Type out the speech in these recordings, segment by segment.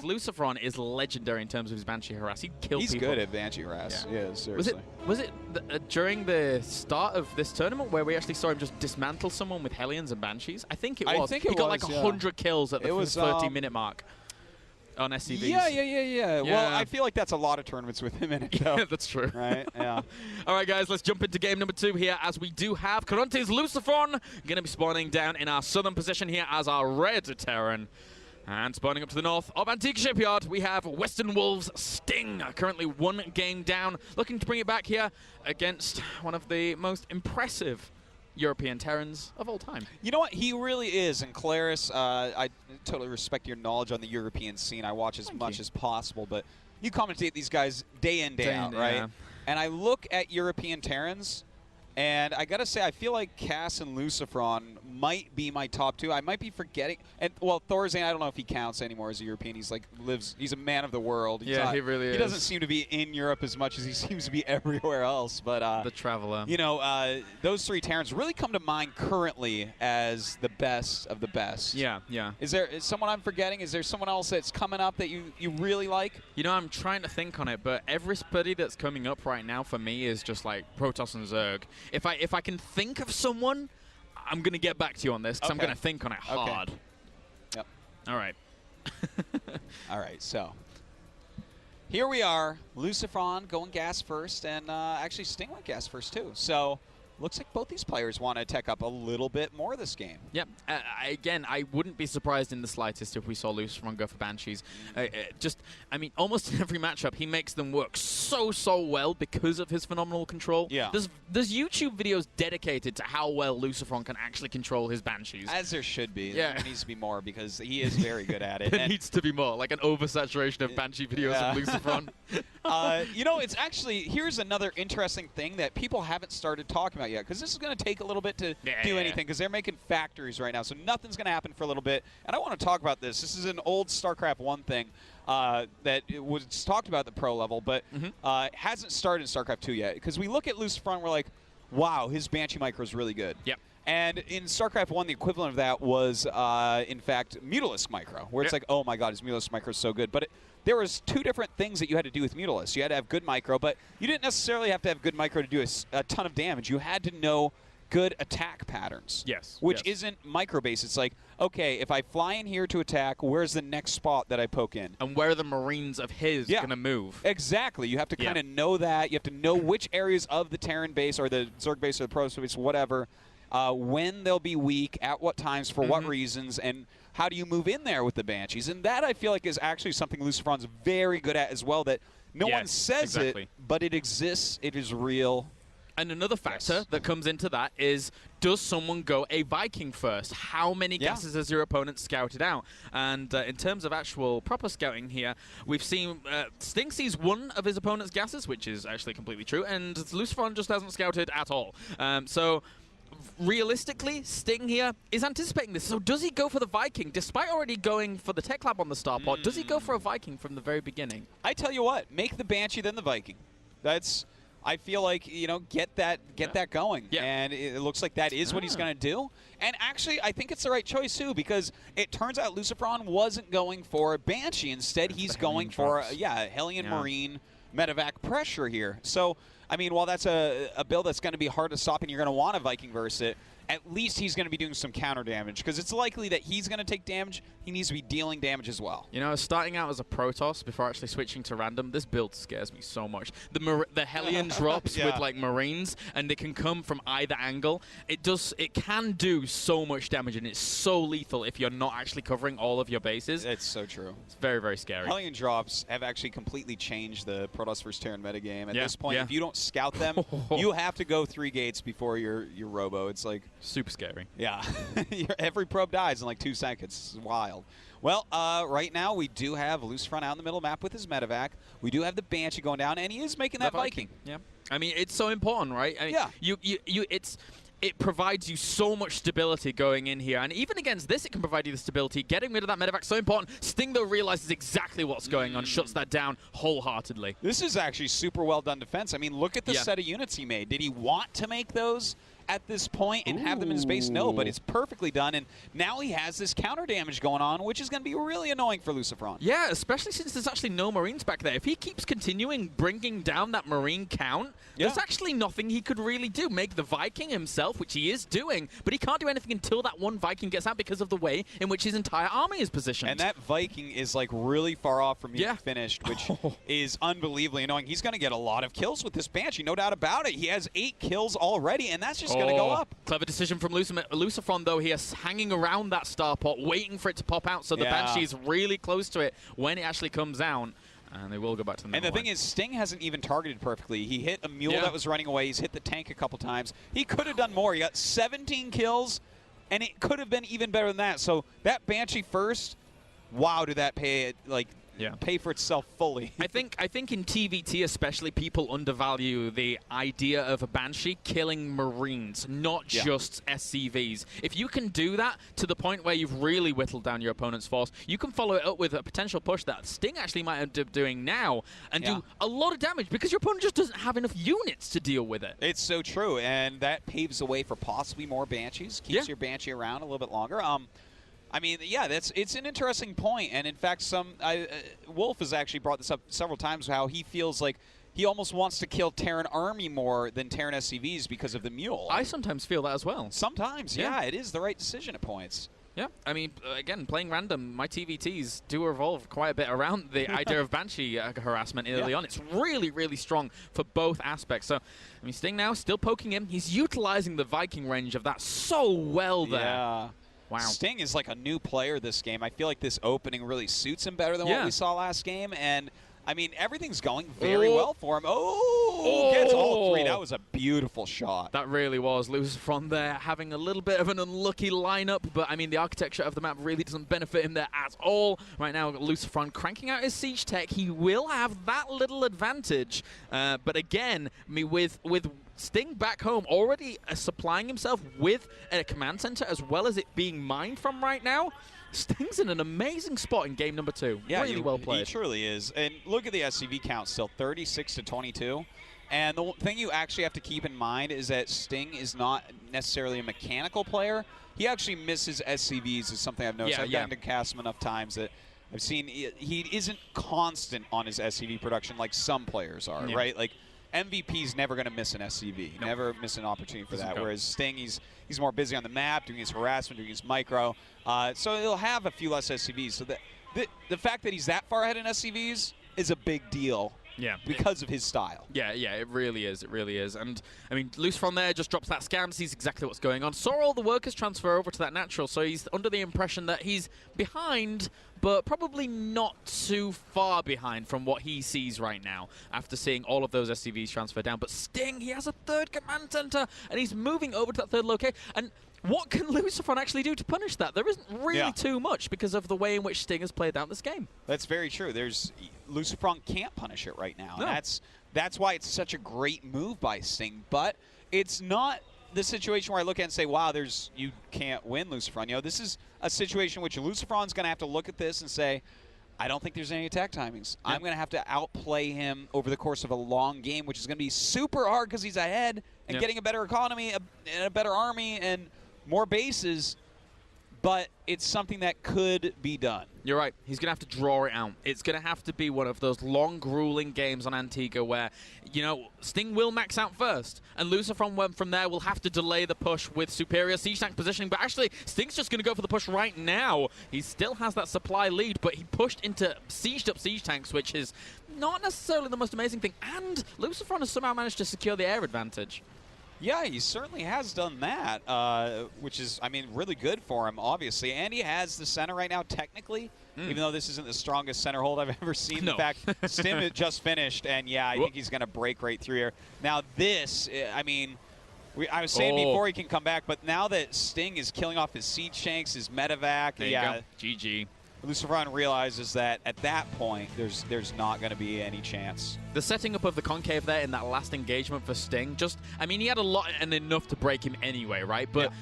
Lucifron is legendary in terms of his Banshee harass. He killed people. He's good at Banshee harass. Yeah, seriously. Was it during the start of this tournament where we actually saw him just dismantle someone with Hellions and Banshees? I think it was. He got like 100 kills at the 30-minute mark on SCVs. Yeah. Well, I feel like that's a lot of tournaments with him in it, though. Yeah, that's true. Right, yeah. All right, guys, let's jump into game number 2 here, as we do have Caronte's Lucifron going to be spawning down in our southern position here as our red Terran. And spawning up to the north of Antique Shipyard, we have Western Wolves Sting, currently 1 game down, looking to bring it back here against one of the most impressive European Terrans of all time. You know what? He really is. And Claris, I totally respect your knowledge on the European scene. I watch as much as possible, but you commentate these guys day in, day out, right? Yeah. And I look at European Terrans, and I gotta say, I feel like Cass and Lucifron might be my top 2. I might be forgetting, and well, Thorazane, I don't know if he counts anymore as a European. He's like he's a man of the world. He's he really is. He doesn't seem to be in Europe as much as he seems to be everywhere else. But the traveler. You know, those 3 Terrans really come to mind currently as the best of the best. Yeah. Is someone I'm forgetting? Is there someone else that's coming up that you really like? You know, I'm trying to think on it, but everybody that's coming up right now for me is just like Protoss and Zerg. If I can think of someone, I'm going to get back to you on this, because I'm going to think on it hard. Okay. Yep. All right. All right, so here we are. Lucifron going gas first, and actually Sting went gas first too. So looks like both these players want to tech up a little bit more this game. Yep. Again, I wouldn't be surprised in the slightest if we saw Lucifron go for Banshees. I mean, almost in every matchup, he makes them work so well because of his phenomenal control. Yeah. There's YouTube videos dedicated to how well Lucifron can actually control his Banshees. As there should be. Yeah. There needs to be more, because he is very good at it. There needs to be more, like an oversaturation of Banshee videos of Lucifron. You know, it's actually, here's another interesting thing that people haven't started talking about yet, because this is going to take a little bit to do anything, because they're making factories right now, so nothing's going to happen for a little bit. And I want to talk about this. This is an old StarCraft 1 thing that it was talked about at the pro level, but hasn't started in StarCraft 2 yet. Because we look at Lucifron, we're like, wow, his Banshee micro is really good. Yep. And in StarCraft 1, the equivalent of that was, in fact, Mutalisk micro, where it's like, oh my god, his Mutalisk micro is so good. But there was 2 different things that you had to do with Mutalisk. You had to have good micro, but you didn't necessarily have to have good micro to do a ton of damage. You had to know good attack patterns. Yes. Which isn't micro-based. It's like, okay, if I fly in here to attack, where's the next spot that I poke in? And where are the Marines of his going to move? Exactly. You have to kind of know that. You have to know which areas of the Terran base or the Zerg base or the Protoss base, whatever, when they'll be weak, at what times, for what reasons, and how do you move in there with the Banshees. And that, I feel like, is actually something Lucifron's very good at as well, that no one says it, but it exists, it is real. And another factor that comes into that is, does someone go a Viking first? How many gases has your opponent scouted out? And in terms of actual proper scouting here, we've seen Sting sees one of his opponent's gases, which is actually completely true, and Lucifron just hasn't scouted at all. So realistically, Sting here is anticipating this. So does he go for the Viking, despite already going for the Tech Lab on the Starport? Does he go for a Viking from the very beginning? I tell you what, make the Banshee then the Viking. That's, I feel like, you know, get that going. Yeah. And it looks like that is what he's going to do. And actually, I think it's the right choice, too, because it turns out Lucifron wasn't going for a Banshee. Instead, he's going for, a Hellion Marine medevac pressure here. So, I mean, while that's a build that's going to be hard to stop and you're going to want a Viking verse it, at least he's going to be doing some counter damage, because it's likely that he's going to take damage. He needs to be dealing damage as well. You know, starting out as a Protoss before actually switching to random, this build scares me so much. The Hellion drops with like Marines, and they can come from either angle. It can do so much damage, and it's so lethal if you're not actually covering all of your bases. It's so true. It's very, very scary. Hellion drops have actually completely changed the Protoss vs. Terran metagame. At this point, if you don't scout them, you have to go 3 gates before your robo. It's like super scary. Yeah. Every probe dies in like 2 seconds. It's wild. Well, right now we do have Lucifron out in the middle of the map with his medevac. We do have the Banshee going down, and he is making that Viking. Yeah. I mean, it's so important, right? I mean, it provides you so much stability going in here. And even against this, it can provide you the stability. Getting rid of that medevac, so important. Sting, though, realizes exactly what's going on, shuts that down wholeheartedly. This is actually super well done defense. I mean, look at the set of units he made. Did he want to make those at this point and have them in his base? No, but it's perfectly done, and now he has this counter damage going on, which is going to be really annoying for Lucifron. Yeah, especially since there's actually no Marines back there. If he keeps continuing bringing down that Marine count, there's actually nothing he could really do. Make the Viking himself, which he is doing, but he can't do anything until that one Viking gets out because of the way in which his entire army is positioned. And that Viking is like really far off from being finished, which is unbelievably annoying. He's going to get a lot of kills with this Banshee, no doubt about it. He has 8 kills already, and that's just going to go up. Clever decision from Lucifron, though. He is hanging around that star pot, waiting for it to pop out, so the Banshee is really close to it when it actually comes out. And they will go back to the And the thing is, Sting hasn't even targeted perfectly. He hit a mule that was running away. He's hit the tank a couple times. He could have done more. He got 17 kills, and it could have been even better than that. So that Banshee first, wow, did that pay pay for itself fully. I think in TVT especially, people undervalue the idea of a Banshee killing Marines, not just SCVs. If you can do that to the point where you've really whittled down your opponent's force, you can follow it up with a potential push that Sting actually might end up doing now and do a lot of damage because your opponent just doesn't have enough units to deal with it. It's so true, and that paves the way for possibly more Banshees, keeps your Banshee around a little bit longer. I mean, yeah, it's an interesting point, and in fact, Wolf has actually brought this up several times, how he feels like he almost wants to kill Terran Army more than Terran SCVs because of the mule. I sometimes feel that as well. Sometimes, yeah, it is the right decision at points. Yeah, I mean, again, playing random, my TVTs do revolve quite a bit around the idea of Banshee harassment early on. It's really, really strong for both aspects. So, I mean, Sting now still poking him. He's utilizing the Viking range of that so well there. Yeah. Wow. Sting is like a new player this game. I feel like this opening really suits him better than what we saw last game. And, I mean, everything's going very well for him. Gets all 3. That was a beautiful shot. That really was. Lucifron there having a little bit of an unlucky lineup, but, I mean, the architecture of the map really doesn't benefit him there at all. Right now, Lucifron cranking out his siege tech. He will have that little advantage. But, again, with Sting back home already supplying himself with a command center as well as it being mined from right now. Sting's in an amazing spot in game number 2. Yeah, really well played. He truly is. And look at the SCV count still, 36-22. And the thing you actually have to keep in mind is that Sting is not necessarily a mechanical player. He actually misses SCVs is something I've noticed. I've gotten to cast him enough times that I've seen he isn't constant on his SCV production like some players are, right? Like, MVP's never going to miss an SCV, never miss an opportunity for that. Whereas Sting, he's more busy on the map, doing his harassment, doing his micro. So he'll have a few less SCVs. So the fact that he's that far ahead in SCVs is a big deal. Yeah, because of his style. Yeah, it really is. It really is. And, I mean, Lucifron there just drops that scan, sees exactly what's going on. Saw all the workers transfer over to that natural, so he's under the impression that he's behind, but probably not too far behind from what he sees right now after seeing all of those SCVs transfer down. But Sting, he has a 3rd command center, and he's moving over to that 3rd location. And what can Lucifron actually do to punish that? There isn't really too much because of the way in which Sting has played out this game. That's very true. Lucifron can't punish it right now. No. And that's why it's such a great move by Sting. But it's not the situation where I look at it and say, wow, you can't win, Lucifron. You know, this is a situation in which Lucifron's going to have to look at this and say, I don't think there's any attack timings. I'm going to have to outplay him over the course of a long game, which is going to be super hard because he's ahead and getting a better economy and a better army and more bases, but it's something that could be done. You're right. He's going to have to draw it out. It's going to have to be one of those long, grueling games on Antigua where, you know, Sting will max out first, and Lucifron from there will have to delay the push with superior siege tank positioning, but actually, Sting's just going to go for the push right now. He still has that supply lead, but he pushed into sieged-up siege tanks, which is not necessarily the most amazing thing, and Lucifron has somehow managed to secure the air advantage. Yeah, he certainly has done that, which is, I mean, really good for him, obviously. And he has the center right now, technically, even though this isn't the strongest center hold I've ever seen. In fact, Stim just finished, and yeah, I think he's going to break right through here. Now this, I mean, I was saying before he can come back, but now that Sting is killing off his siege tanks, his medevac, GG. Lucifron realizes that at that point, there's not going to be any chance. The setting up of the concave there in that last engagement for Sting, I mean, he had a lot and enough to break him anyway, right? But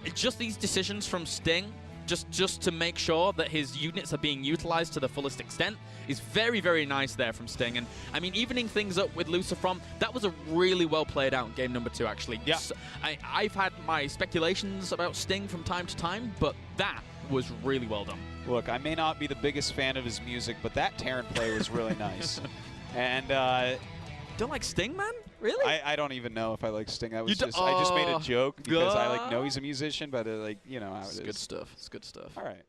it's just these decisions from Sting just to make sure that his units are being utilized to the fullest extent is very, very nice there from Sting. And I mean, evening things up with Lucifron, that was a really well played out in game number 2, actually. Yeah. So I've had my speculations about Sting from time to time, but that was really well done. Look, I may not be the biggest fan of his music, but that Terran play was really nice. And don't like Sting, man? Really? I don't even know if I like Sting. I was You just I just made a joke because I God. know he's a musician, but like, you know how it is. It's good stuff. It's good stuff. All right.